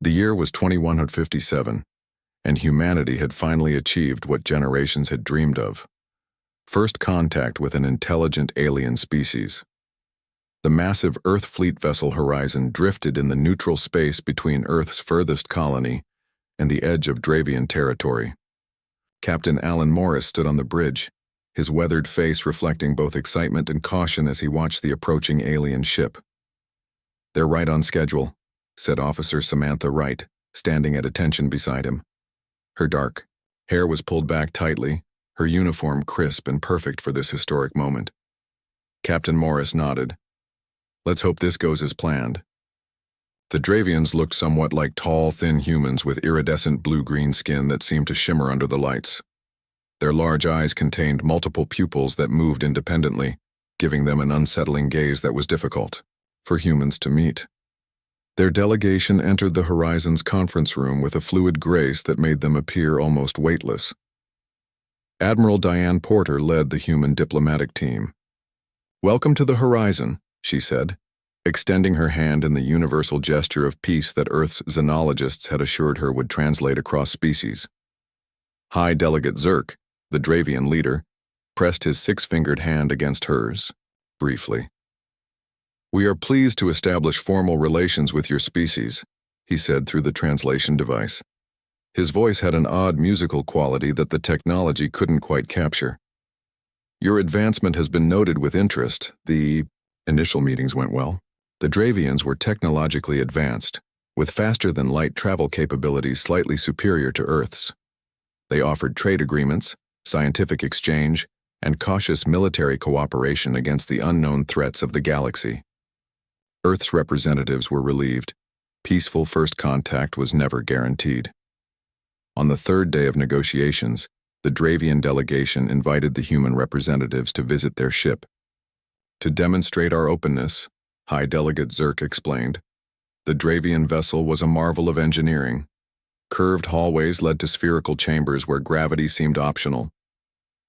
The year was 2157, and humanity had finally achieved what generations had dreamed of: first contact with an intelligent alien species. The massive Earth fleet vessel Horizon drifted in the neutral space between Earth's furthest colony and the edge of Dravian territory. Captain Alan Morris stood on the bridge, his weathered face reflecting both excitement and caution as he watched the approaching alien ship. "They're right on schedule," said Officer Samantha Wright, standing at attention beside him. Her dark hair was pulled back tightly, her uniform crisp and perfect for this historic moment. Captain Morris nodded. "Let's hope this goes as planned." The Dravians looked somewhat like tall, thin humans with iridescent blue-green skin that seemed to shimmer under the lights. Their large eyes contained multiple pupils that moved independently, giving them an unsettling gaze that was difficult for humans to meet. Their delegation entered the Horizon's conference room with a fluid grace that made them appear almost weightless. Admiral Diane Porter led the human diplomatic team. "Welcome to the Horizon," she said, extending her hand in the universal gesture of peace that Earth's xenologists had assured her would translate across species. High Delegate Zerk, the Dravian leader, pressed his six-fingered hand against hers, briefly. "We are pleased to establish formal relations with your species," he said through the translation device. His voice had an odd musical quality that the technology couldn't quite capture. "Your advancement has been noted with interest. The initial meetings went well. The Dravians were technologically advanced, with faster-than-light travel capabilities slightly superior to Earth's. They offered trade agreements, scientific exchange, and cautious military cooperation against the unknown threats of the galaxy. Earth's representatives were relieved. Peaceful first contact was never guaranteed. On the third day of negotiations, the Dravian delegation invited the human representatives to visit their ship. "To demonstrate our openness," High Delegate Zerk explained, "the Dravian vessel was a marvel of engineering. Curved hallways led to spherical chambers where gravity seemed optional.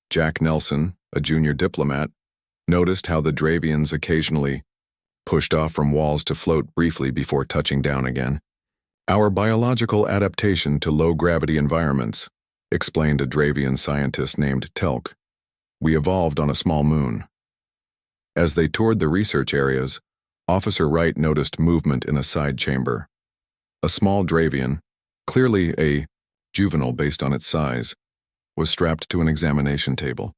Jack Nelson, a junior diplomat, noticed how the Dravians occasionally pushed off from walls to float briefly before touching down again. Our biological adaptation to low-gravity environments," explained a Dravian scientist named Telk. "We evolved on a small moon." As they toured the research areas, Officer Wright noticed movement in a side chamber. A small Dravian, clearly a juvenile based on its size, was strapped to an examination table.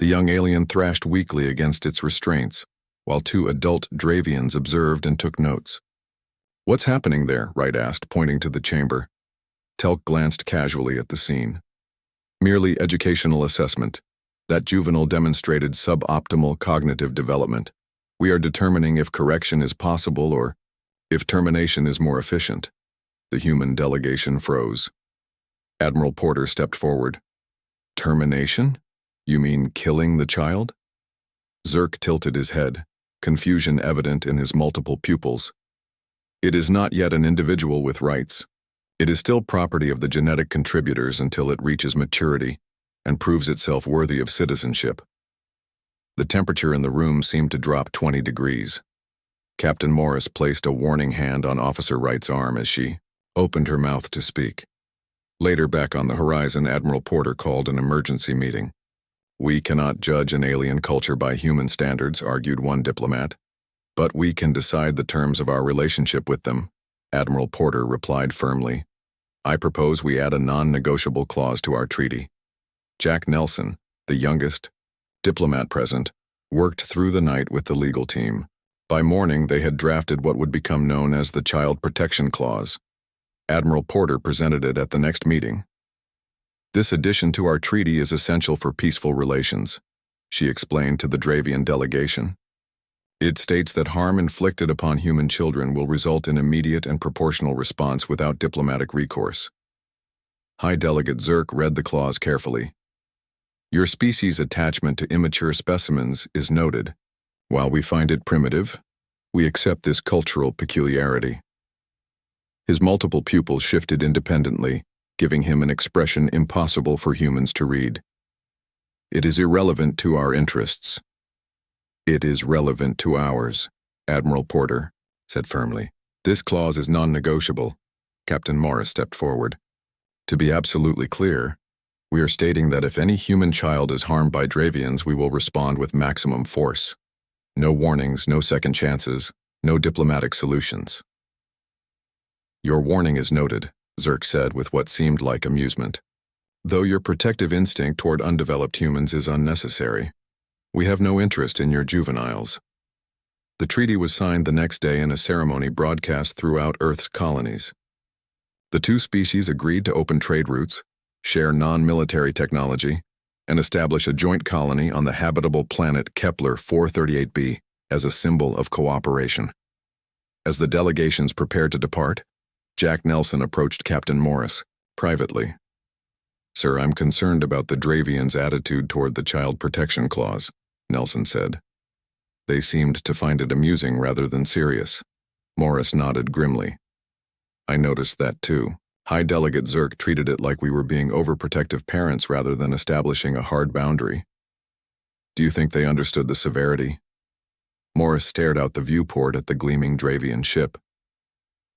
The young alien thrashed weakly against its restraints, while two adult Dravians observed and took notes. "What's happening there?" Wright asked, pointing to the chamber. Telk glanced casually at the scene. "Merely educational assessment. That juvenile demonstrated suboptimal cognitive development. We are determining if correction is possible or if termination is more efficient." The human delegation froze. Admiral Porter stepped forward. "Termination? You mean killing the child?" Zerk tilted his head, confusion evident in his multiple pupils. "It is not yet an individual with rights. It is still property of the genetic contributors until it reaches maturity and proves itself worthy of citizenship." The temperature in the room seemed to drop 20 degrees. Captain Morris placed a warning hand on Officer Wright's arm as she opened her mouth to speak. Later, back on the Horizon, Admiral Porter called an emergency meeting. "We cannot judge an alien culture by human standards," argued one diplomat. "But we can decide the terms of our relationship with them," Admiral Porter replied firmly. "I propose we add a non-negotiable clause to our treaty." Jack Nelson, the youngest diplomat present, worked through the night with the legal team. By morning, they had drafted what would become known as the Child Protection Clause. Admiral Porter presented it at the next meeting. "This addition to our treaty is essential for peaceful relations," she explained to the Dravian delegation. "It states that harm inflicted upon human children will result in immediate and proportional response without diplomatic recourse." High Delegate Zerk read the clause carefully. "Your species' attachment to immature specimens is noted. While we find it primitive, we accept this cultural peculiarity." His multiple pupils shifted independently, giving him an expression impossible for humans to read. "It is irrelevant to our interests." "It is relevant to ours," Admiral Porter said firmly. "This clause is non-negotiable. Captain Morris stepped forward. To be absolutely clear, we are stating that if any human child is harmed by Dravians, we will respond with maximum force. No warnings, no second chances, no diplomatic solutions. Your warning is noted, Zerk said with what seemed like amusement. Though your protective instinct toward undeveloped humans is unnecessary, we have no interest in your juveniles. The treaty was signed the next day in a ceremony broadcast throughout Earth's colonies. The two species agreed to open trade routes, share non-military technology, and establish a joint colony on the habitable planet Kepler 438b as a symbol of cooperation. As the delegations prepared to depart, Jack Nelson approached Captain Morris privately. "Sir, I'm concerned about the Dravians' attitude toward the Child Protection Clause," Nelson said. They seemed to find it amusing rather than serious. Morris nodded grimly. "I noticed that too. High Delegate Zerk treated it like we were being overprotective parents rather than establishing a hard boundary. Do you think they understood the severity?" Morris stared out the viewport at the gleaming Dravian ship.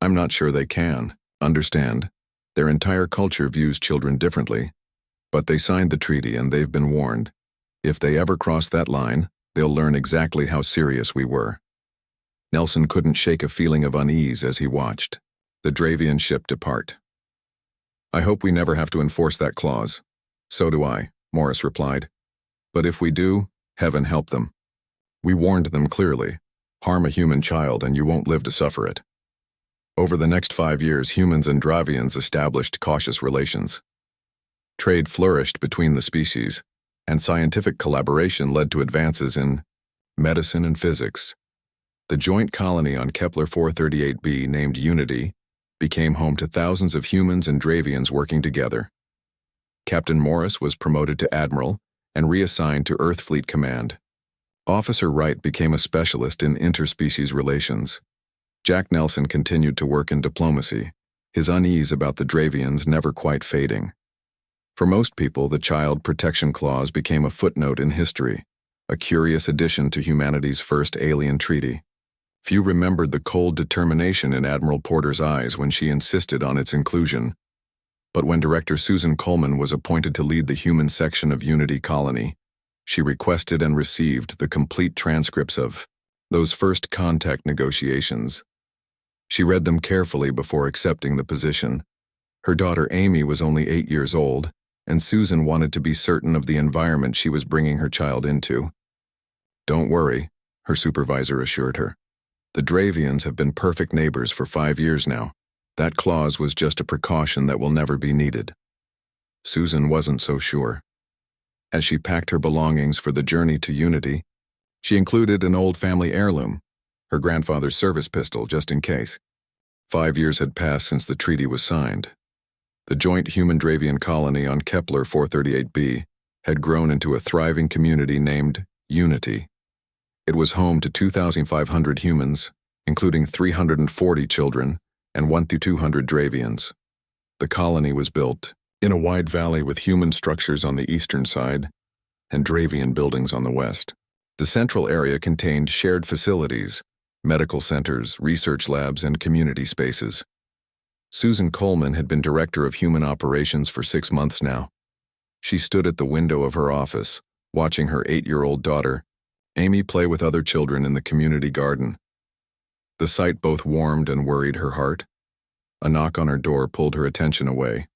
"I'm not sure they can understand. Their entire culture views children differently. But they signed the treaty and they've been warned. If they ever cross that line, they'll learn exactly how serious we were." Nelson couldn't shake a feeling of unease as he watched the Dravian ship depart. "I hope we never have to enforce that clause." "So do I," Morris replied. "But if we do, heaven help them. We warned them clearly. Harm a human child and you won't live to suffer it." Over the next 5 years, humans and Dravians established cautious relations. Trade flourished between the species, and scientific collaboration led to advances in medicine and physics. The joint colony on Kepler 438b, named Unity, became home to thousands of humans and Dravians working together. Captain Morris was promoted to Admiral and reassigned to Earth Fleet Command. Officer Wright became a specialist in interspecies relations. Jack Nelson continued to work in diplomacy, his unease about the Dravians never quite fading. For most people, the Child Protection Clause became a footnote in history, a curious addition to humanity's first alien treaty. Few remembered the cold determination in Admiral Porter's eyes when she insisted on its inclusion. But when Director Susan Coleman was appointed to lead the human section of Unity Colony, she requested and received the complete transcripts of those first contact negotiations. She read them carefully before accepting the position. Her daughter Amy was only 8 years old, and Susan wanted to be certain of the environment she was bringing her child into. "Don't worry," her supervisor assured her. "The Dravians have been perfect neighbors for 5 years now. That clause was just a precaution that will never be needed." Susan wasn't so sure. As she packed her belongings for the journey to Unity, she included an old family heirloom, her grandfather's service pistol, just in case. 5 years had passed since the treaty was signed. The joint human-Dravian colony on Kepler 438b had grown into a thriving community named Unity. It was home to 2,500 humans, including 340 children and 1 to 200 Dravians. The colony was built in a wide valley with human structures on the eastern side and Dravian buildings on the west. The central area contained shared facilities, medical centers, research labs, and community spaces. Susan Coleman had been director of human operations for 6 months now. She stood at the window of her office, watching her 8-year-old daughter, Amy, play with other children in the community garden. The sight both warmed and worried her heart. A knock on her door pulled her attention away.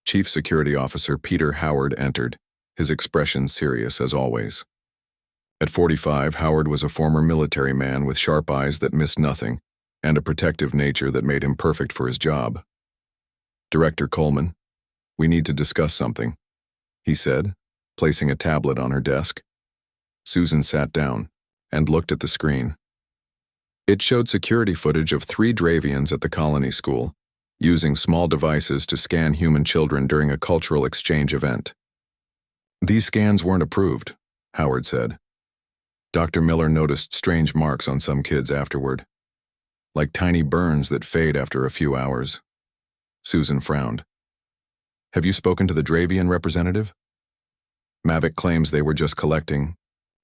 Chief Security Officer Peter Howard entered, his expression serious as always. At 45, Howard was a former military man with sharp eyes that missed nothing, and a protective nature that made him perfect for his job. "Director Coleman, we need to discuss something," he said, placing a tablet on her desk. Susan sat down and looked at the screen. It showed security footage of 3 Dravians at the colony school, using small devices to scan human children during a cultural exchange event. "These scans weren't approved," Howard said. Dr. Miller noticed strange marks on some kids afterward, like tiny burns that fade after a few hours. Susan frowned. "Have you spoken to the Dravian representative?" "Mavic claims they were just collecting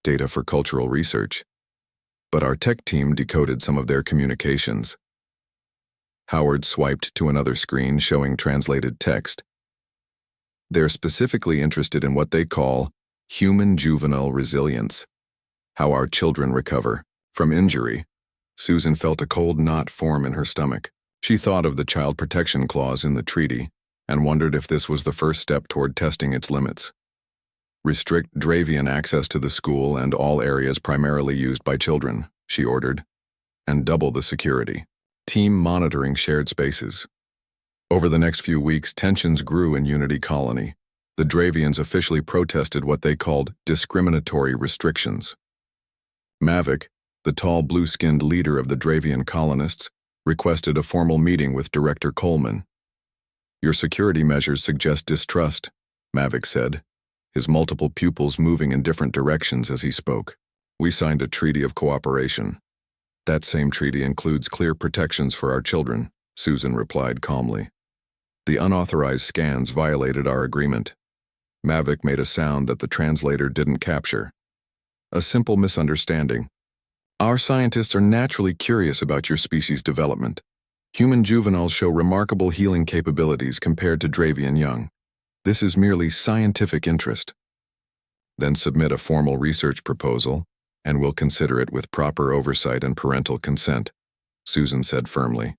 data for cultural research, but our tech team decoded some of their communications." Howard swiped to another screen showing translated text. They're specifically interested in what they call human juvenile resilience, how our children recover from injury. Susan felt a cold knot form in her stomach. She thought of the child protection clause in the treaty and wondered if this was the first step toward testing its limits. Restrict Dravian access to the school and all areas primarily used by children, she ordered, and double the security. Team monitoring shared spaces. Over the next few weeks, tensions grew in Unity Colony. The Dravians officially protested what they called discriminatory restrictions. Mavic, the tall blue-skinned leader of the Dravian colonists, requested a formal meeting with Director Coleman. Your security measures suggest distrust, Mavic said, his multiple pupils moving in different directions as he spoke. We signed a treaty of cooperation. That same treaty includes clear protections for our children, Susan replied calmly. The unauthorized scans violated our agreement. Mavic made a sound that the translator didn't capture. A simple misunderstanding. Our scientists are naturally curious about your species' development. Human juveniles show remarkable healing capabilities compared to Dravian young. This is merely scientific interest. Then submit a formal research proposal, and we'll consider it with proper oversight and parental consent, Susan said firmly.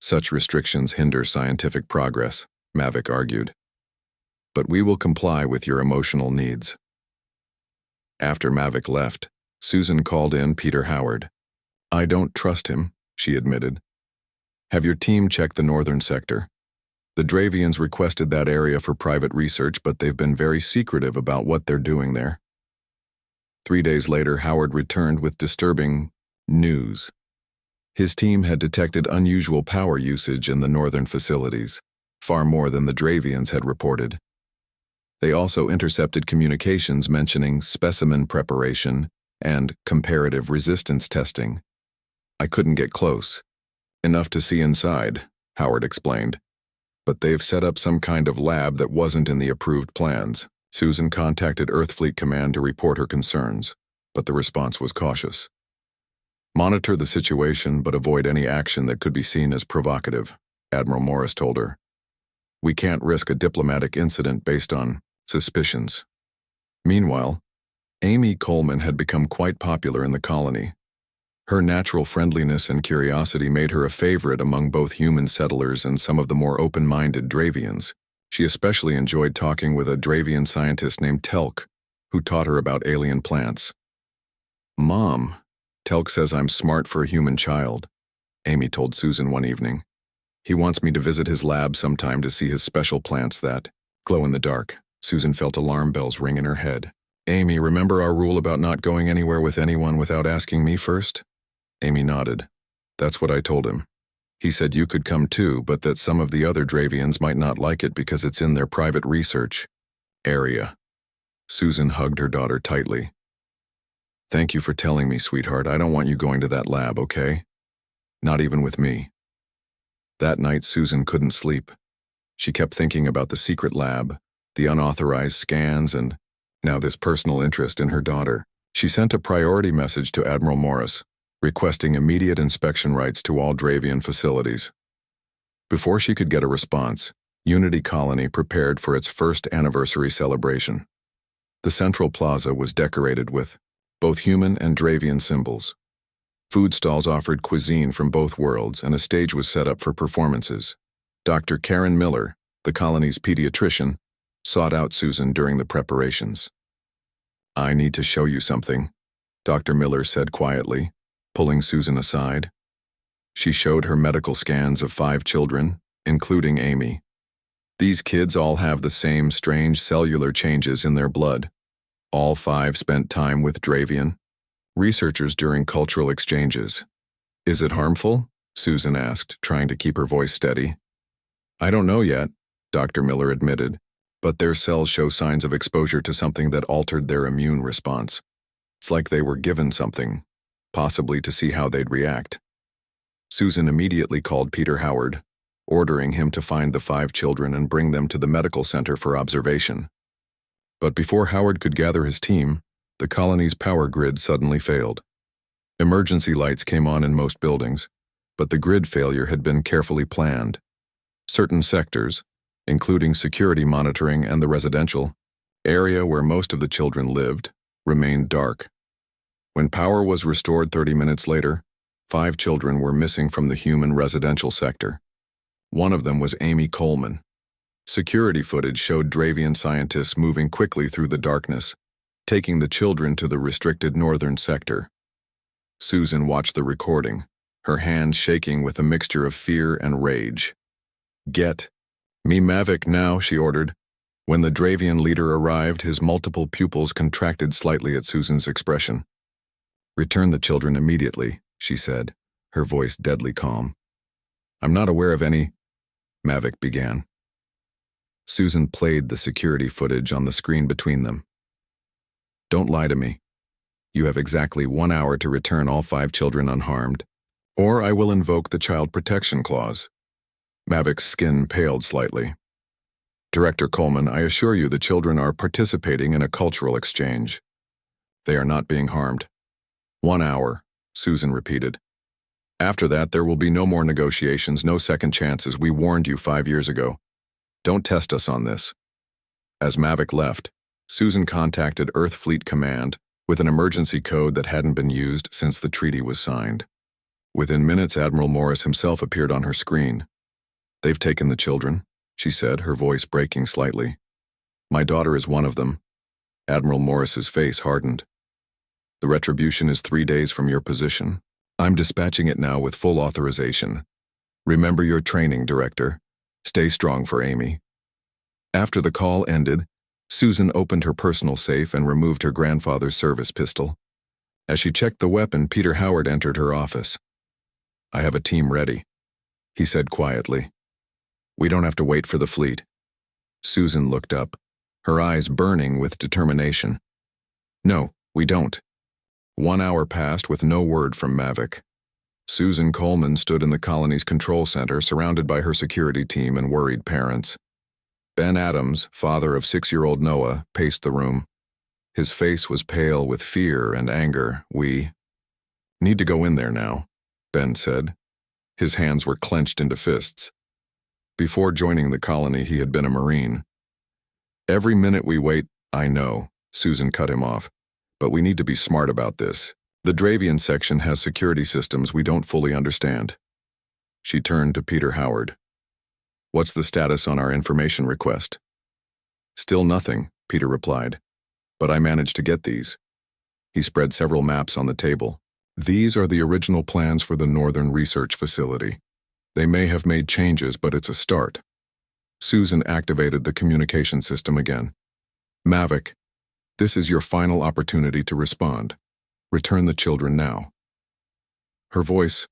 Such restrictions hinder scientific progress, Mavic argued. But we will comply with your emotional needs. After Mavic left, Susan called in Peter Howard. I don't trust him, she admitted. Have your team check the northern sector. The Dravians requested that area for private research, but they've been very secretive about what they're doing there. 3 days later, Howard returned with disturbing news. His team had detected unusual power usage in the northern facilities, far more than the Dravians had reported. They also intercepted communications mentioning specimen preparation and comparative resistance testing. I couldn't get close. Enough to see inside, Howard explained. But they've set up some kind of lab that wasn't in the approved plans. Susan contacted Earthfleet Command to report her concerns, but the response was cautious. Monitor the situation, but avoid any action that could be seen as provocative, Admiral Morris told her. We can't risk a diplomatic incident based on suspicions. Meanwhile, Amy Coleman had become quite popular in the colony. Her natural friendliness and curiosity made her a favorite among both human settlers and some of the more open-minded Dravians. She especially enjoyed talking with a Dravian scientist named Telk, who taught her about alien plants. Mom, Telk says I'm smart for a human child, Amy told Susan one evening. He wants me to visit his lab sometime to see his special plants that glow in the dark. Susan felt alarm bells ring in her head. Amy, remember our rule about not going anywhere with anyone without asking me first? Amy nodded. That's what I told him. He said you could come too, but that some of the other Dravians might not like it because it's in their private research area. Susan hugged her daughter tightly. Thank you for telling me, sweetheart. I don't want you going to that lab, okay? Not even with me. That night, Susan couldn't sleep. She kept thinking about the secret lab, the unauthorized scans, and now this personal interest in her daughter. She sent a priority message to Admiral Morris, requesting immediate inspection rights to all Dravian facilities. Before she could get a response, Unity Colony prepared for its first anniversary celebration. The central plaza was decorated with both human and Dravian symbols. Food stalls offered cuisine from both worlds, and a stage was set up for performances. Dr. Karen Miller, the colony's pediatrician, sought out Susan during the preparations. I need to show you something, Dr. Miller said quietly, pulling Susan aside. She showed her medical scans of 5 children, including Amy. These kids all have the same strange cellular changes in their blood. All 5 spent time with Dravian researchers during cultural exchanges. Is it harmful? Susan asked, trying to keep her voice steady. I don't know yet, Dr. Miller admitted, but their cells show signs of exposure to something that altered their immune response. It's like they were given something, possibly to see how they'd react. Susan immediately called Peter Howard, ordering him to find the 5 children and bring them to the medical center for observation. But before Howard could gather his team, the colony's power grid suddenly failed. Emergency lights came on in most buildings, but the grid failure had been carefully planned. Certain sectors, including security monitoring and the residential area where most of the children lived, remained dark. When power was restored 30 minutes later, 5 children were missing from the human residential sector. One of them was Amy Coleman. Security footage showed Dravian scientists moving quickly through the darkness, taking the children to the restricted northern sector. Susan watched the recording, her hands shaking with a mixture of fear and rage. "Get me Mavic now," she ordered. When the Dravian leader arrived, his multiple pupils contracted slightly at Susan's expression. "Return the children immediately," she said, her voice deadly calm. "I'm not aware of any," Mavic began. Susan played the security footage on the screen between them. "Don't lie to me. You have exactly 1 hour to return all 5 children unharmed, or I will invoke the Child Protection Clause." Mavic's skin paled slightly. "Director Coleman, I assure you the children are participating in a cultural exchange. They are not being harmed." 1 hour, Susan repeated. "After that, there will be no more negotiations, no second chances. We warned you 5 years ago. Don't test us on this." As Mavic left, Susan contacted Earth Fleet Command with an emergency code that hadn't been used since the treaty was signed. Within minutes, Admiral Morris himself appeared on her screen. "They've taken the children," she said, her voice breaking slightly. "My daughter is one of them." Admiral Morris's face hardened. "The retribution is 3 days from your position. I'm dispatching it now with full authorization. Remember your training, Director. Stay strong for Amy." After the call ended, Susan opened her personal safe and removed her grandfather's service pistol. As she checked the weapon, Peter Howard entered her office. "I have a team ready," he said quietly. "We don't have to wait for the fleet." Susan looked up, her eyes burning with determination. "No, we don't." 1 hour passed with no word from Mavic. Susan Coleman stood in the colony's control center, surrounded by her security team and worried parents. Ben Adams, father of 6-year-old Noah, paced the room. His face was pale with fear and anger. "We need to go in there now," Ben said. His hands were clenched into fists. Before joining the colony, he had been a Marine. "Every minute we wait," "I know," Susan cut him off, "but we need to be smart about this. The Dravian section has security systems we don't fully understand." She turned to Peter Howard. "What's the status on our information request?" "Still nothing," Peter replied. "But I managed to get these." He spread several maps on the table. "These are the original plans for the Northern Research Facility. They may have made changes, but it's a start." Susan activated the communication system again. "Mavic, this is your final opportunity to respond. Return the children now." Her voice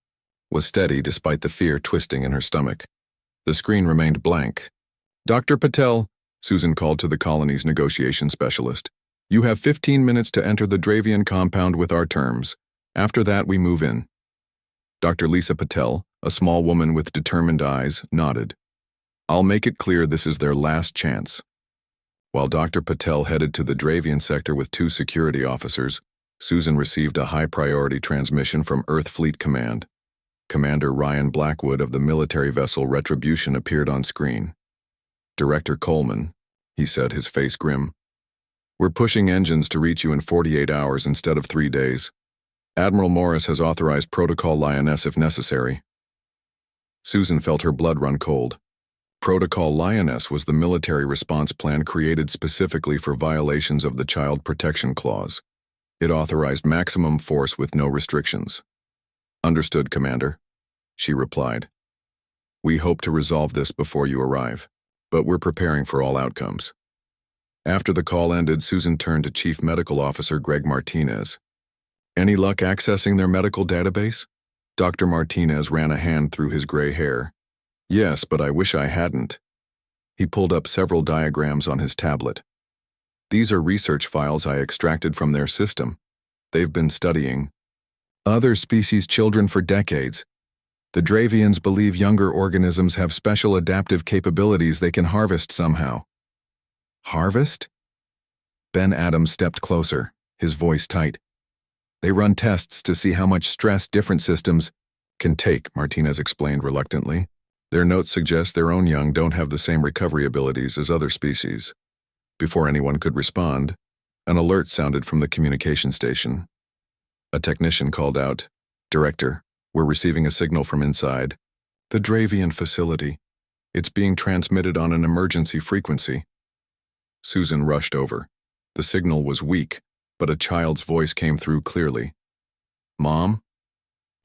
was steady despite the fear twisting in her stomach. The screen remained blank. "Dr. Patel," Susan called to the colony's negotiation specialist. "You have 15 minutes to enter the Dravian compound with our terms. After that, we move in." Dr. Lisa Patel, a small woman with determined eyes, nodded. "I'll make it clear this is their last chance." While Dr. Patel headed to the Dravian sector with 2 security officers, Susan received a high-priority transmission from Earth Fleet Command. Commander Ryan Blackwood of the military vessel Retribution appeared on screen. "Director Coleman," he said, his face grim. "We're pushing engines to reach you in 48 hours instead of 3 days. Admiral Morris has authorized Protocol Lioness if necessary." Susan felt her blood run cold. Protocol Lioness was the military response plan created specifically for violations of the Child Protection Clause. It authorized maximum force with no restrictions. "Understood, Commander," she replied. "We hope to resolve this before you arrive, but we're preparing for all outcomes." After the call ended, Susan turned to Chief Medical Officer Greg Martinez. "Any luck accessing their medical database?" Dr. Martinez ran a hand through his gray hair. "Yes, but I wish I hadn't." He pulled up several diagrams on his tablet. "These are research files I extracted from their system. They've been studying other species' children for decades. The Dravians believe younger organisms have special adaptive capabilities they can harvest somehow." "Harvest?" Ben Adams stepped closer, his voice tight. "They run tests to see how much stress different systems..." can take, Martinez explained reluctantly. Their notes suggest their own young don't have the same recovery abilities as other species. Before anyone could respond, an alert sounded from the communication station. A technician called out, "Director, we're receiving a signal from inside the Dravian facility. It's being transmitted on an emergency frequency." Susan rushed over. The signal was weak, but a child's voice came through clearly. "Mom?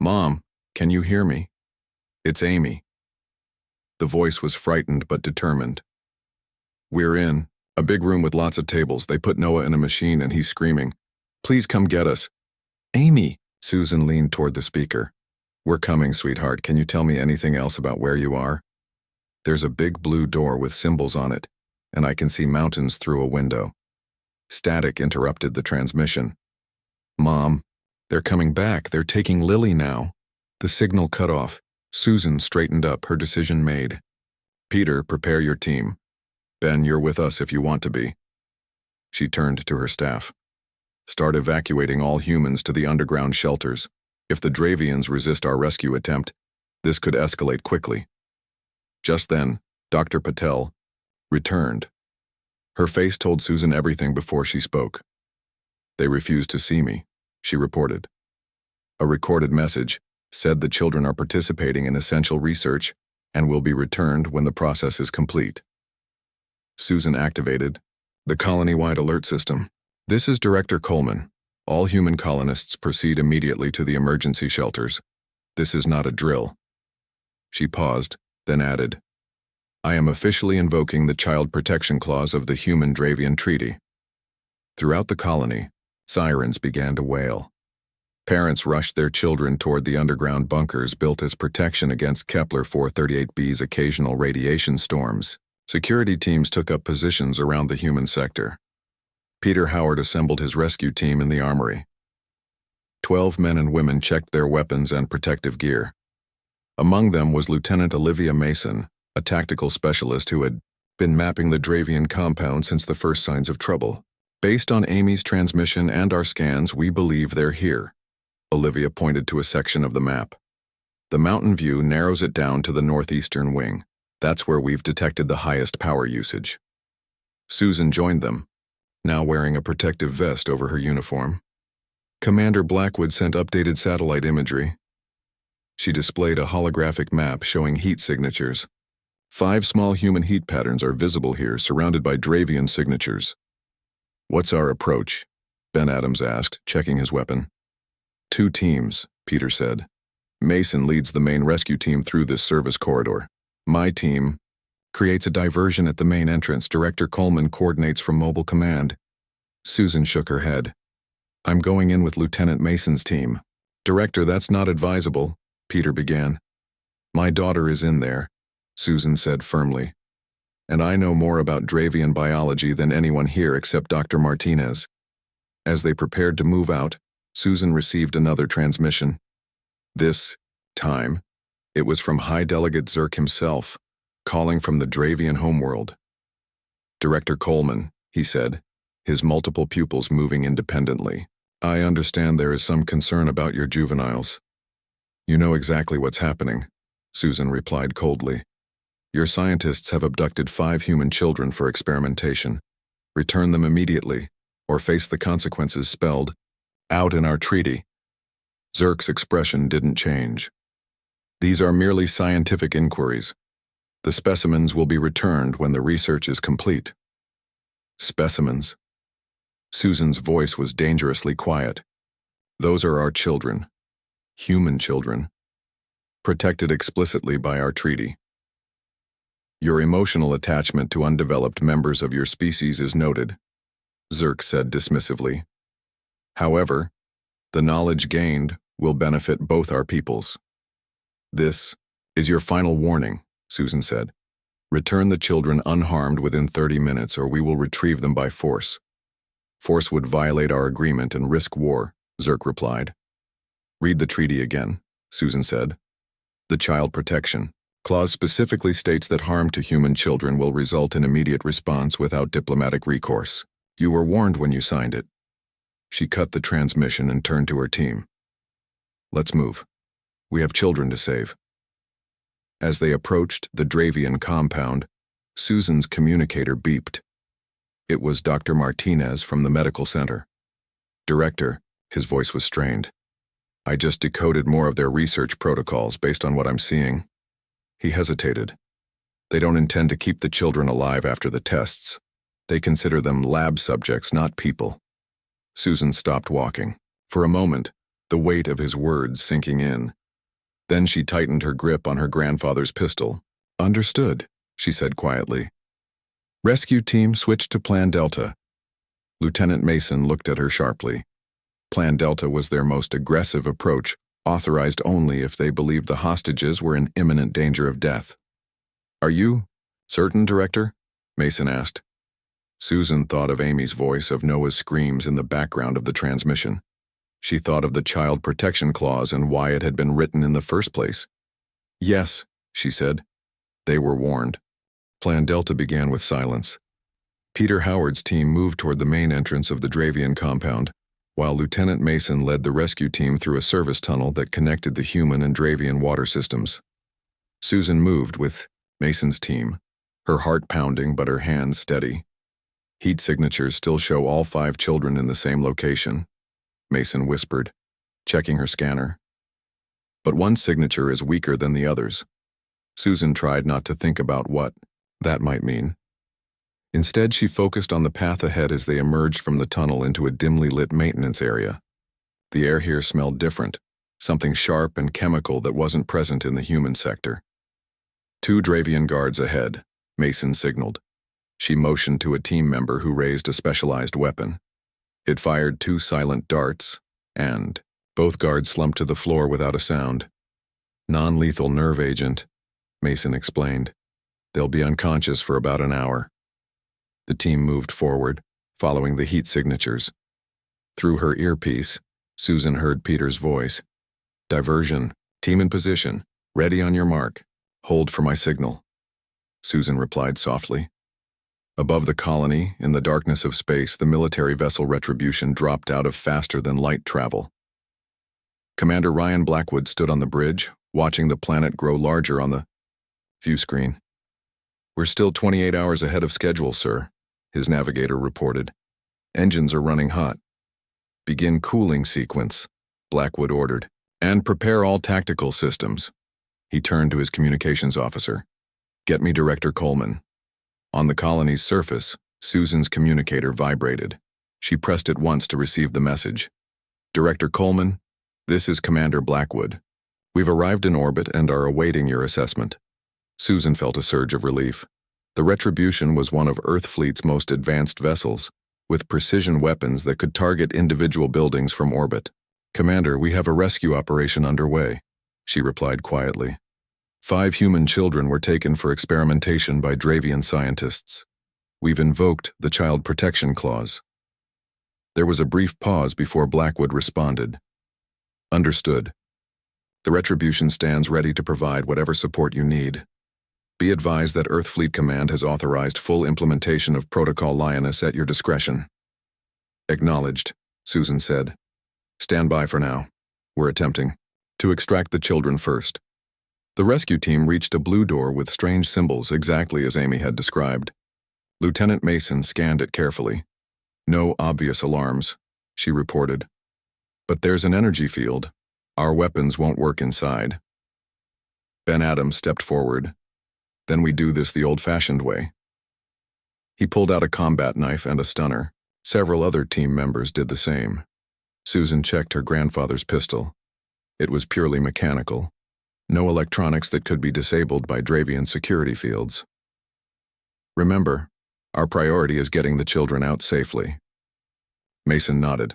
Mom, can you hear me? It's Amy." The voice was frightened but determined. "We're in a big room with lots of tables. They put Noah in a machine and he's screaming. Please come get us." "Amy!" Susan leaned toward the speaker. "We're coming, sweetheart. Can you tell me anything else about where you are?" "There's a big blue door with symbols on it, and I can see mountains through a window." Static interrupted the transmission. "Mom, they're coming back. They're taking Lily now." The signal cut off. Susan straightened up, her decision made. "Peter, prepare your team. Ben, you're with us if you want to be." She turned to her staff. "Start evacuating all humans to the underground shelters. If the Dravians resist our rescue attempt, this could escalate quickly." Just then, Dr. Patel returned. Her face told Susan everything before she spoke. "They refused to see me," she reported. A recorded message said the children are participating in essential research and will be returned when the process is complete. Susan activated the colony-wide alert system. "This is Director Coleman. All human colonists proceed immediately to the emergency shelters. This is not a drill." She paused, then added, "I am officially invoking the Child Protection Clause of the Human-Dravian Treaty." Throughout the colony, sirens began to wail. Parents rushed their children toward the underground bunkers built as protection against Kepler 438b's occasional radiation storms. Security teams took up positions around the human sector. Peter Howard assembled his rescue team in the armory. 12 men and women checked their weapons and protective gear. Among them was Lieutenant Olivia Mason, a tactical specialist who had been mapping the Dravian compound since the first signs of trouble. "Based on Amy's transmission and our scans, we believe they're here." Olivia pointed to a section of the map. "The mountain view narrows it down to the northeastern wing. That's where we've detected the highest power usage." Susan joined them, now wearing a protective vest over her uniform. Commander Blackwood sent updated satellite imagery. She displayed a holographic map showing heat signatures. 5 small human heat patterns are visible here, surrounded by Dravian signatures. "What's our approach?" Ben Adams asked, checking his weapon. 2 teams, Peter said. "Mason leads the main rescue team through this service corridor. My team creates a diversion at the main entrance. Director Coleman coordinates from mobile command." Susan shook her head. "I'm going in with Lieutenant Mason's team." "Director, that's not advisable," Peter began. "My daughter is in there," Susan said firmly. "And I know more about Dravian biology than anyone here except Dr. Martinez." As they prepared to move out, Susan received another transmission. This time, it was from High Delegate Zirk himself, calling from the Dravian homeworld. "Director Coleman," he said, his multiple pupils moving independently. "I understand there is some concern about your juveniles." "You know exactly what's happening," Susan replied coldly. "Your scientists have abducted 5 human children for experimentation. Return them immediately, or face the consequences spelled out in our treaty." Zirk's expression didn't change. "These are merely scientific inquiries. The specimens will be returned when the research is complete." "Specimens?" Susan's voice was dangerously quiet. "Those are our children. Human children. Protected explicitly by our treaty. Your emotional attachment to undeveloped members of your species is noted," Zirk said dismissively. "However, the knowledge gained will benefit both our peoples." "This is your final warning," Susan said. "Return the children unharmed within 30 minutes or we will retrieve them by force." "Force would violate our agreement and risk war," Zirk replied. "Read the treaty again," Susan said. "The Child Protection Clause specifically states that harm to human children will result in immediate response without diplomatic recourse. You were warned when you signed it." She cut the transmission and turned to her team. "Let's move." We have children to save. As they approached the Dravian compound, Susan's communicator beeped. It was Dr. Martinez from the medical center. Director, his voice was strained. I just decoded more of their research protocols based on what I'm seeing. He hesitated. They don't intend to keep the children alive after the tests. They consider them lab subjects, not people. Susan stopped walking. For a moment, the weight of his words sinking in. Then she tightened her grip on her grandfather's pistol. Understood, she said quietly. Rescue team switched to Plan Delta. Lieutenant Mason looked at her sharply. Plan Delta was their most aggressive approach, authorized only if they believed the hostages were in imminent danger of death. Are you certain, Director? Mason asked. Susan thought of Amy's voice, of Noah's screams in the background of the transmission. She thought of the child protection clause and why it had been written in the first place. Yes, she said. They were warned. Plan Delta began with silence. Peter Howard's team moved toward the main entrance of the Dravian compound, while Lieutenant Mason led the rescue team through a service tunnel that connected the human and Dravian water systems. Susan moved with Mason's team, her heart pounding but her hands steady. Heat signatures still show all 5 children in the same location, Mason whispered, checking her scanner. But one signature is weaker than the others. Susan tried not to think about what that might mean. Instead, she focused on the path ahead as they emerged from the tunnel into a dimly lit maintenance area. The air here smelled different, something sharp and chemical that wasn't present in the human sector. 2 Dravian guards ahead, Mason signaled. She motioned to a team member who raised a specialized weapon. It fired 2 silent darts, and both guards slumped to the floor without a sound. Non-lethal nerve agent, Mason explained. They'll be unconscious for about an hour. The team moved forward, following the heat signatures. Through her earpiece, Susan heard Peter's voice. Diversion, team in position, ready on your mark. Hold for my signal. Susan replied softly. Above the colony, in the darkness of space, the military vessel Retribution dropped out of faster-than-light travel. Commander Ryan Blackwood stood on the bridge, watching the planet grow larger on the view screen. We're still 28 hours ahead of schedule, sir, his navigator reported. Engines are running hot. Begin cooling sequence, Blackwood ordered, and prepare all tactical systems. He turned to his communications officer. Get me Director Coleman. On the colony's surface, Susan's communicator vibrated. She pressed it once to receive the message. Director Coleman, this is Commander Blackwood. We've arrived in orbit and are awaiting your assessment. Susan felt a surge of relief. The Retribution was one of Earth Fleet's most advanced vessels, with precision weapons that could target individual buildings from orbit. Commander, we have a rescue operation underway, she replied quietly. 5 human children were taken for experimentation by Dravian scientists. We've invoked the Child Protection Clause. There was a brief pause before Blackwood responded. Understood. The Retribution stands ready to provide whatever support you need. Be advised that Earth Fleet Command has authorized full implementation of Protocol Lioness at your discretion. Acknowledged, Susan said. Stand by for now. We're attempting to extract the children first. The rescue team reached a blue door with strange symbols exactly as Amy had described. Lieutenant Mason scanned it carefully. No obvious alarms, she reported. But there's an energy field. Our weapons won't work inside. Ben Adams stepped forward. Then we do this the old-fashioned way. He pulled out a combat knife and a stunner. Several other team members did the same. Susan checked her grandfather's pistol. It was purely mechanical. No electronics that could be disabled by Dravian security fields. Remember, our priority is getting the children out safely. Mason nodded.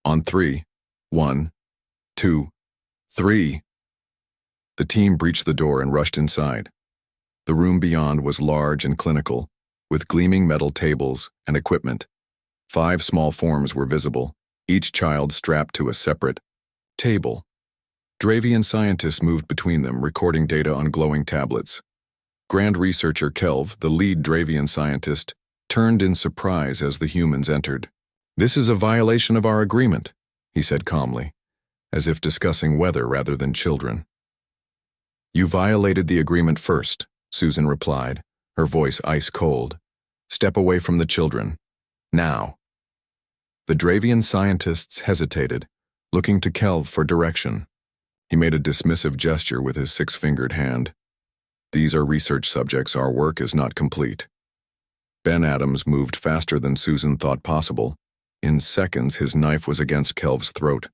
On 3, 1, 2, 3. The team breached the door and rushed inside. The room beyond was large and clinical, with gleaming metal tables and equipment. 5 small forms were visible, each child strapped to a separate table. Dravian scientists moved between them, recording data on glowing tablets. Grand Researcher Kelv, the lead Dravian scientist, turned in surprise as the humans entered. This is a violation of our agreement, he said calmly. as if discussing weather rather than children. "You violated the agreement first," Susan replied, her voice ice cold. "Step away from the children. Now." The Dravian scientists hesitated, looking to Kelv for direction. He made a dismissive gesture with his six-fingered hand. "These are research subjects. Our work is not complete." Ben Adams moved faster than Susan thought possible. In seconds, his knife was against Kelv's throat.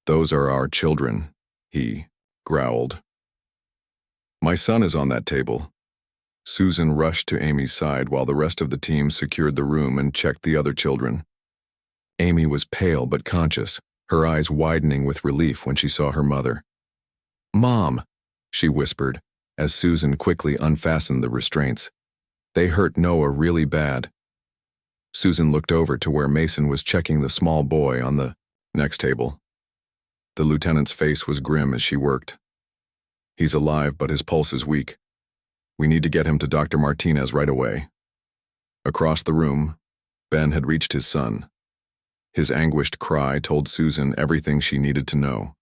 "Those are our children," he growled. "My son is on that table." Susan rushed to Amy's side while the rest of the team secured the room and checked the other children. Amy was pale but conscious, her eyes widening with relief when she saw her mother. "Mom," she whispered, as Susan quickly unfastened the restraints. "They hurt Noah really bad." Susan looked over to where Mason was checking the small boy on the next table. The lieutenant's face was grim as she worked. "He's alive, but his pulse is weak. We need to get him to Dr. Martinez right away." Across the room, Ben had reached his son. His anguished cry told Susan everything she needed to know.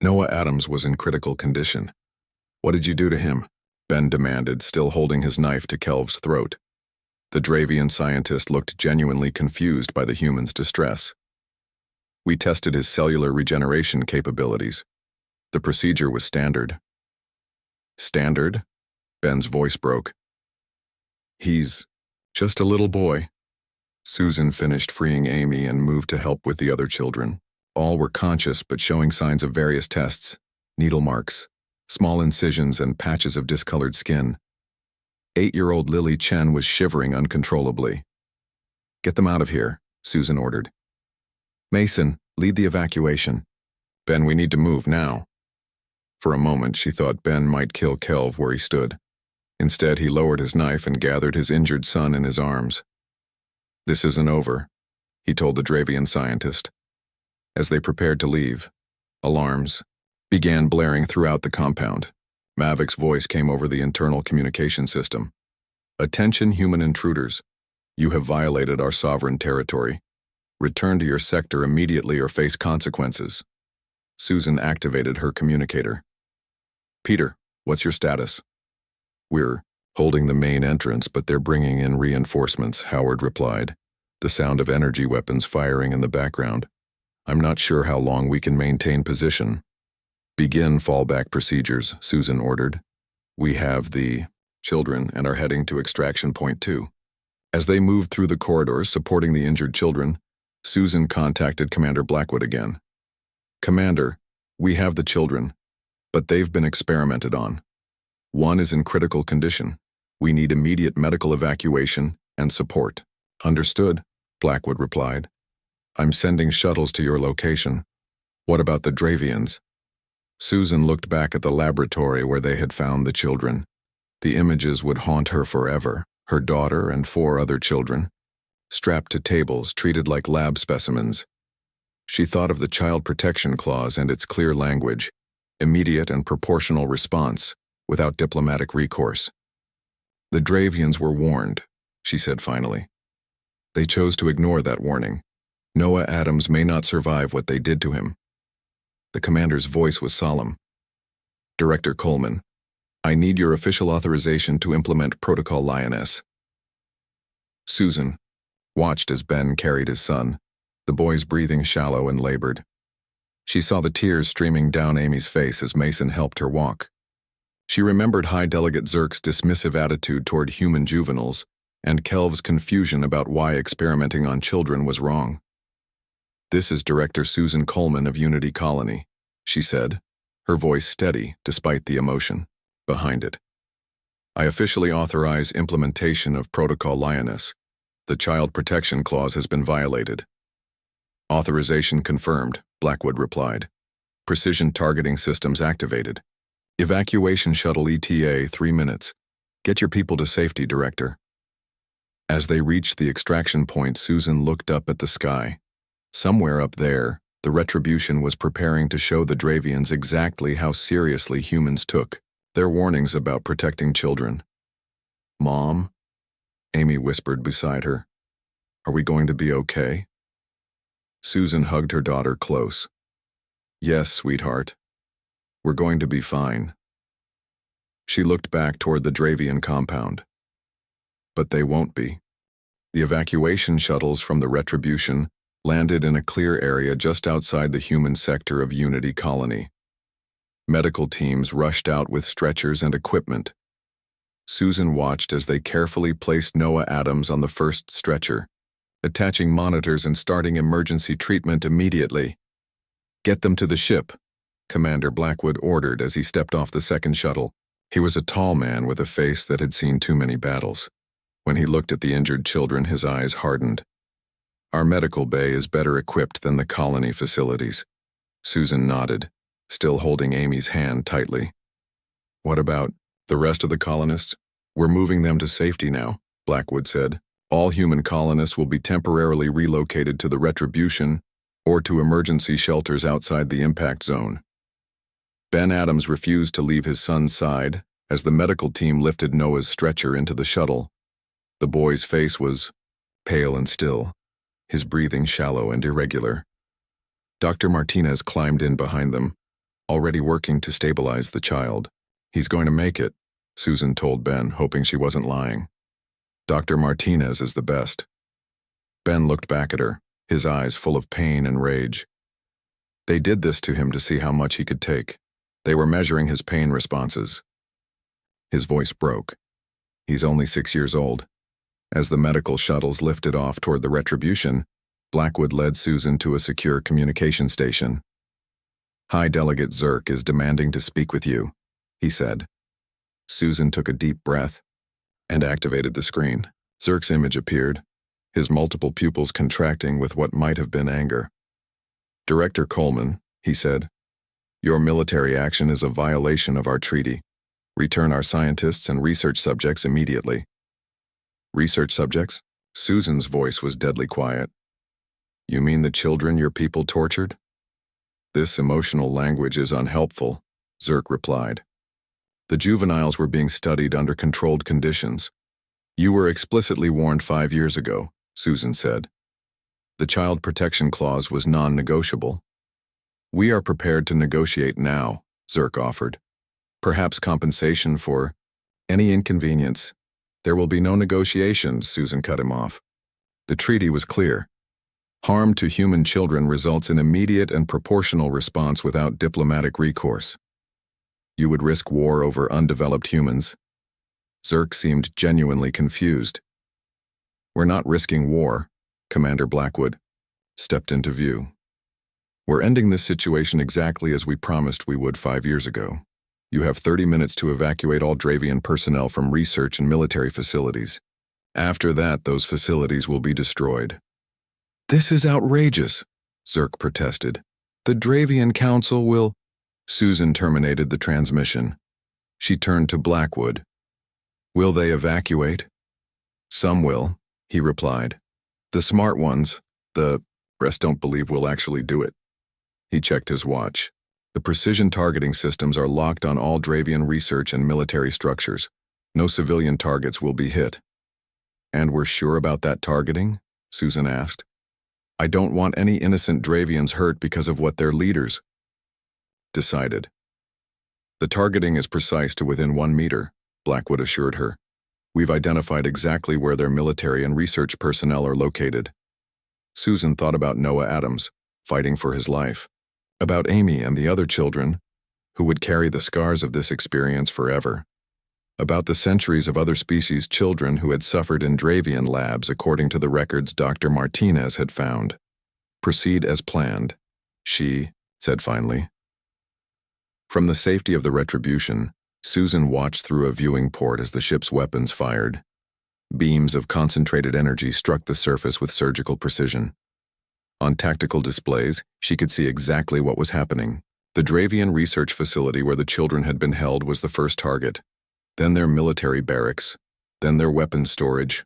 Noah Adams was in critical condition. "What did you do to him?" Ben demanded, still holding his knife to Kelv's throat. The Dravian scientist looked genuinely confused by the human's distress. "We tested his cellular regeneration capabilities. The procedure was standard." "Standard?" Ben's voice broke. "He's just a little boy." Susan finished freeing Amy and moved to help with the other children. All were conscious but showing signs of various tests: needle marks, small incisions, and patches of discolored skin. 8-year-old Lily Chen was shivering uncontrollably. "Get them out of here," Susan ordered. "Mason, lead the evacuation." "Ben, we need to move now." For a moment, she thought Ben might kill Kelv where he stood. Instead, he lowered his knife and gathered his injured son in his arms. "This isn't over," he told the Dravian scientist. As they prepared to leave, alarms began blaring throughout the compound. Mavik's voice came over the internal communication system. "Attention, human intruders. You have violated our sovereign territory. Return to your sector immediately or face consequences." Susan activated her communicator. "Peter, what's your status?" "We're holding the main entrance, but they're bringing in reinforcements," Howard replied, the sound of energy weapons firing in the background. "I'm not sure how long we can maintain position." "Begin fallback procedures," Susan ordered. "We have the children and are heading to extraction point 2. As they moved through the corridors supporting the injured children, Susan contacted Commander Blackwood again. "Commander, we have the children, but they've been experimented on. One is in critical condition. We need immediate medical evacuation and support." "Understood," Blackwood replied. "I'm sending shuttles to your location." "What about the Dravians?" Susan looked back at the laboratory where they had found the children. The images would haunt her forever. Her daughter and 4 other children, strapped to tables, treated like lab specimens. She thought of the Child Protection Clause and its clear language: immediate and proportional response, without diplomatic recourse. "The Dravians were warned," she said finally. "They chose to ignore that warning. Noah Adams may not survive what they did to him." The commander's voice was solemn. "Director Coleman, I need your official authorization to implement Protocol Lioness." Susan watched as Ben carried his son, the boy's breathing shallow and labored. She saw the tears streaming down Amy's face as Mason helped her walk. She remembered High Delegate Zerk's dismissive attitude toward human juveniles and Kelv's confusion about why experimenting on children was wrong. "This is Director Susan Coleman of Unity Colony," she said, her voice steady despite the emotion behind it. "I officially authorize implementation of Protocol Lioness. The Child Protection Clause has been violated." "Authorization confirmed," Blackwood replied. "Precision targeting systems activated. Evacuation shuttle ETA 3 minutes. Get your people to safety, Director." As they reached the extraction point, Susan looked up at the sky. Somewhere up there, the Retribution was preparing to show the Dravians exactly how seriously humans took their warnings about protecting children. "Mom," Amy whispered beside her, "are we going to be okay?" Susan hugged her daughter close. Yes, sweetheart. We're going to be fine. She looked back toward the Dravian compound. But they won't be. The evacuation shuttles from the Retribution landed in a clear area just outside the human sector of Unity Colony. Medical teams rushed out with stretchers and equipment. Susan watched as they carefully placed Noah Adams on the first stretcher, attaching monitors and starting emergency treatment immediately. "Get them to the ship," Commander Blackwood ordered as he stepped off the second shuttle. He was a tall man with a face that had seen too many battles. When he looked at the injured children, his eyes hardened. "Our medical bay is better equipped than the colony facilities." Susan nodded, still holding Amy's hand tightly. "What about the rest of the colonists?" "We're moving them to safety now," Blackwood said. "All human colonists will be temporarily relocated to the Retribution or to emergency shelters outside the impact zone." Ben Adams refused to leave his son's side as the medical team lifted Noah's stretcher into the shuttle. The boy's face was pale and still, his breathing shallow and irregular. Dr. Martinez climbed in behind them, already working to stabilize the child. "He's going to make it," Susan told Ben, hoping she wasn't lying. "Dr. Martinez is the best." Ben looked back at her, his eyes full of pain and rage. They did this to him to see how much he could take. They were measuring his pain responses. His voice broke. "He's only 6 years old." As the medical shuttles lifted off toward the Retribution, Blackwood led Susan to a secure communication station. "High Delegate Zirk is demanding to speak with you," he said. Susan took a deep breath and activated the screen. Zirk's image appeared, his multiple pupils contracting with what might have been anger. "Director Coleman," he said, "your military action is a violation of our treaty. Return our scientists and research subjects immediately." "Research subjects?" Susan's voice was deadly quiet. "You mean the children your people tortured?" "This emotional language is unhelpful," Zirk replied. "The juveniles were being studied under controlled conditions. You were explicitly warned 5 years ago," Susan said. "The Child Protection Clause was non-negotiable." "We are prepared to negotiate now," Zirk offered. "Perhaps compensation for any inconvenience." "There will be no negotiations," Susan cut him off. The treaty was clear. Harm to human children results in immediate and proportional response without diplomatic recourse. You would risk war over undeveloped humans? Zirk seemed genuinely confused. "We're not risking war," Commander Blackwood stepped into view. "We're ending this situation exactly as we promised we would 5 years ago. You have 30 minutes to evacuate all Dravian personnel from research and military facilities. After that, those facilities will be destroyed." "This is outrageous," Zirk protested. "The Dravian Council will—" Susan terminated the transmission. She turned to Blackwood. "Will they evacuate?" "Some will," he replied. "The smart ones. The rest don't believe we'll actually do it." He checked his watch. "The precision targeting systems are locked on all Dravian research and military structures. No civilian targets will be hit." "And we're sure about that targeting?" Susan asked. "I don't want any innocent Dravians hurt because of what their leaders decided." "The targeting is precise to within 1 meter," Blackwood assured her. "We've identified exactly where their military and research personnel are located." Susan thought about Noah Adams, fighting for his life, about Amy and the other children, who would carry the scars of this experience forever, about the centuries of other species' children who had suffered in Dravian labs according to the records Dr. Martinez had found. "Proceed as planned," she said finally. From the safety of the Retribution, Susan watched through a viewing port as the ship's weapons fired. Beams of concentrated energy struck the surface with surgical precision. On tactical displays, she could see exactly what was happening. The Dravian research facility where the children had been held was the first target, then their military barracks, then their weapons storage.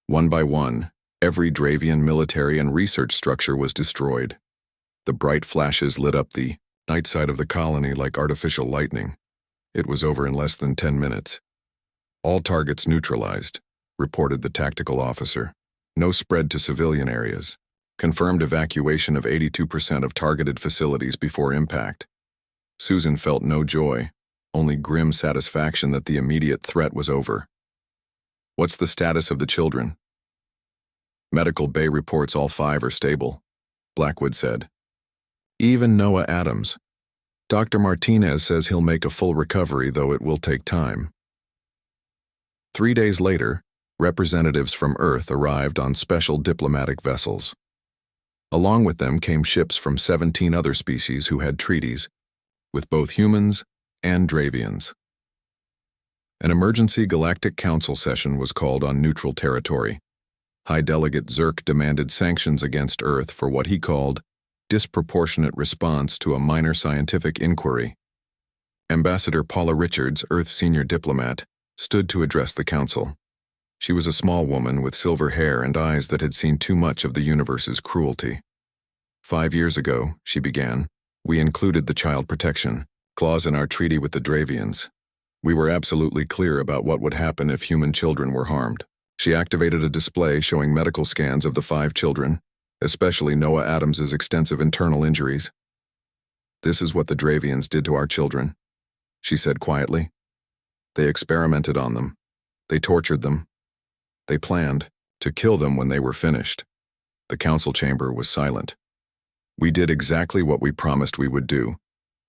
One by one, every Dravian military and research structure was destroyed. The bright flashes lit up the night side of the colony like artificial lightning. It was over in less than 10 minutes. "All targets neutralized," reported the tactical officer. "No spread to civilian areas." confirmed evacuation of 82% of targeted facilities before impact. Susan felt no joy, only grim satisfaction that the immediate threat was over. What's the status of the children? Medical Bay reports all 5 are stable, Blackwood said. Even Noah Adams. Dr. Martinez says he'll make a full recovery, though it will take time. 3 days later, representatives from Earth arrived on special diplomatic vessels. Along with them came ships from 17 other species who had treaties with both humans and Dravians. An emergency Galactic Council session was called on neutral territory. High Delegate Zirk demanded sanctions against Earth for what he called disproportionate response to a minor scientific inquiry. Ambassador Paula Richards, Earth's senior diplomat, stood to address the council. She was a small woman with silver hair and eyes that had seen too much of the universe's cruelty. 5 years ago, she began, we included the child protection clause in our treaty with the Dravians. We were absolutely clear about what would happen if human children were harmed. She activated a display showing medical scans of the 5 children, especially Noah Adams's extensive internal injuries. This is what the Dravians did to our children, she said quietly. They experimented on them. They tortured them. They planned to kill them when they were finished. The council chamber was silent. We did exactly what we promised we would do,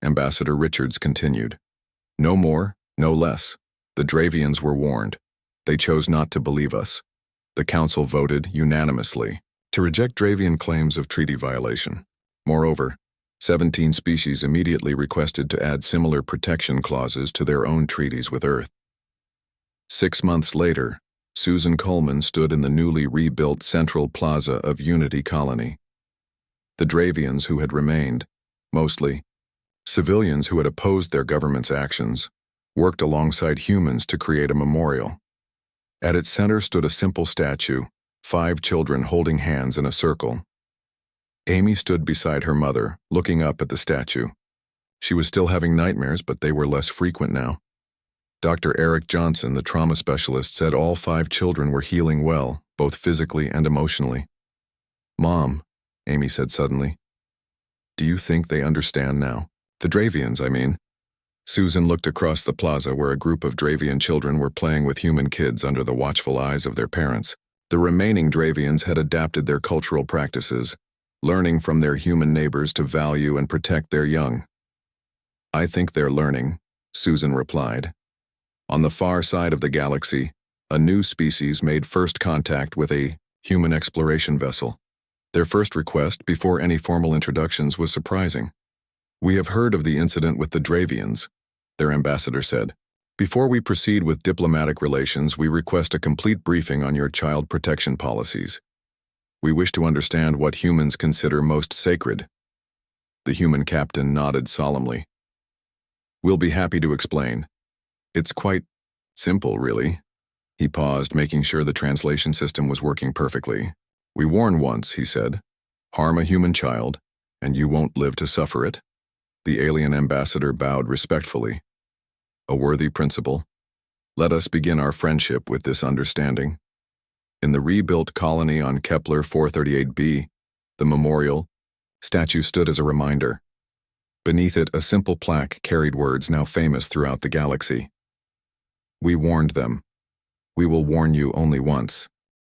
Ambassador Richards continued. No more, no less. The Dravians were warned. They chose not to believe us. The council voted unanimously to reject Dravian claims of treaty violation. Moreover, 17 species immediately requested to add similar protection clauses to their own treaties with Earth. 6 months later, Susan Coleman stood in the newly rebuilt Central Plaza of Unity Colony. The Dravians who had remained, mostly civilians who had opposed their government's actions, worked alongside humans to create a memorial. At its center stood a simple statue, 5 children holding hands in a circle. Amy stood beside her mother, looking up at the statue. She was still having nightmares, but they were less frequent now. Dr. Eric Johnson, the trauma specialist, said all 5 children were healing well, both physically and emotionally. Mom, Amy said suddenly, do you think they understand now? The Dravians, I mean. Susan looked across the plaza where a group of Dravian children were playing with human kids under the watchful eyes of their parents. The remaining Dravians had adapted their cultural practices, learning from their human neighbors to value and protect their young. I think they're learning, Susan replied. On the far side of the galaxy, a new species made first contact with a human exploration vessel. Their first request, before any formal introductions, was surprising. We have heard of the incident with the Dravians, their ambassador said. Before we proceed with diplomatic relations, we request a complete briefing on your child protection policies. We wish to understand what humans consider most sacred. The human captain nodded solemnly. We'll be happy to explain. It's quite simple, really. He paused, making sure the translation system was working perfectly. We warn once, he said. Harm a human child, and you won't live to suffer it. The alien ambassador bowed respectfully. A worthy principle. Let us begin our friendship with this understanding. In the rebuilt colony on Kepler 438b, the memorial statue stood as a reminder. Beneath it, a simple plaque carried words now famous throughout the galaxy. We warned them. We will warn you only once.